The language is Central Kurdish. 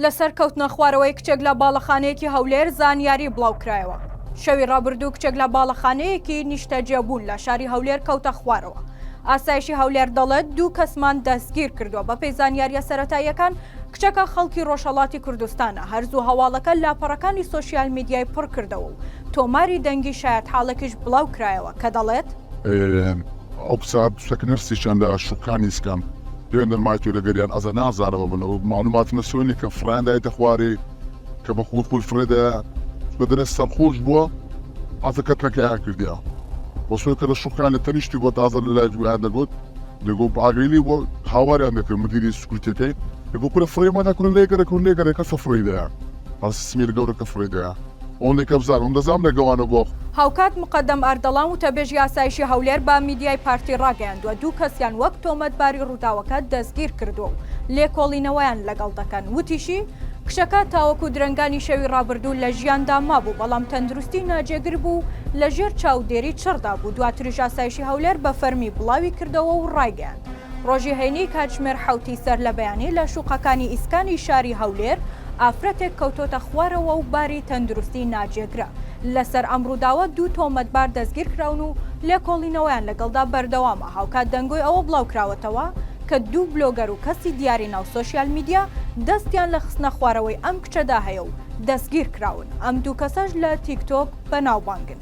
لەسەر کەوتنە خوارەوەی کچێک لە باڵەخانەیەکی هەولێر زانیاری بڵاوکرایەوە. شەوی ڕابردوو کچێک لە باڵەخانەیەکی نیشتەجێبوون لە شاری هەولێر کەوتە خوارەوە. ئاسایشی هەولێر دەڵێت 2 کەسمان دەستگیر کردووە. بەپێی زانیاریە سەرەتاییەکان کچەکە خەڵکی ڕۆژهەڵاتی کوردستانە. هەرزوو هەواڵەکە لاپەڕەکانی سۆشیال میدیای پڕ کردەوە و تۆماری دەنگی شایەت حاڵێکیش بڵاو کرایەوە کە دەڵێت ئەو سات سەکنەرسیشان لە شوکانی سکەم دوێن دەرماتی لەگەریان ئەزە نازانەوە بنەوە معلومات نەسۆنی کە فرایندایتە خوارێ کە بە خۆپول فرێدا بەدەنە سەرخۆش بووە ئازەکەتەکەیان کردیا بۆسۆی کە لە شوکانە تەنیشتی بۆ تازە لە لای جویان دەگوت لەگۆ باگەیلی بۆ هاواریان دەکرد مدیری سکوتەکەی لەگۆ کورە فڕێمەدا کورە لێگەرە کەسە فرێدەیە ئاسمی گەورەکە فرێدەیە ئەوەندێک کە بزانم دەزانم لەگەوانە بۆ هاوکات مقدم ئەردەڵام و تەبێژی ئاسایشی هەولێر با میدیای پارتی ڕاگەیاندووە 2 کەسیان وەک تۆمەتباری ڕووداوەکە دەستگیر کردووە و لێکۆڵینەوەیان لەگەڵ دەکەن. وتیشی کشەکە تاوەکو درنگانی شەوی ڕابردوو لە ژیاندا مابوو بەڵام تەندروستی ناجێگر بوو لەژێر چاودێری چڕدا بوو. دواتریش ئاسایشی هەولێر بە فەرمی بڵاوی کردەوە و ڕایگەیاند. ڕۆژی هەینی کاتژمێر حوتی سەر لە بەیانی لە شوقەکانی ئیسکانی شاری هەولێر ئافرەتێک کەوتۆتە خوارەوە و باری تەندروستی ناجێگرە. لەسەر ئەمڕووداوە 2 تۆمەتبار دەستگیر کراون و لێکۆڵینەوەیان لەگەڵدا بەردەوامە. هاوکات دەنگۆی ئەوە بڵاو کراوەتەوە کە 2 بلۆگەر و کەسی دیاری ناو سۆشیال میدیا دەستیان لە خستنە خوارەوەی ئەم کچەدا هەیە و دەستگیر کراون. ئەم 2 کەسەش لە تیکتۆک بەناوبانگن.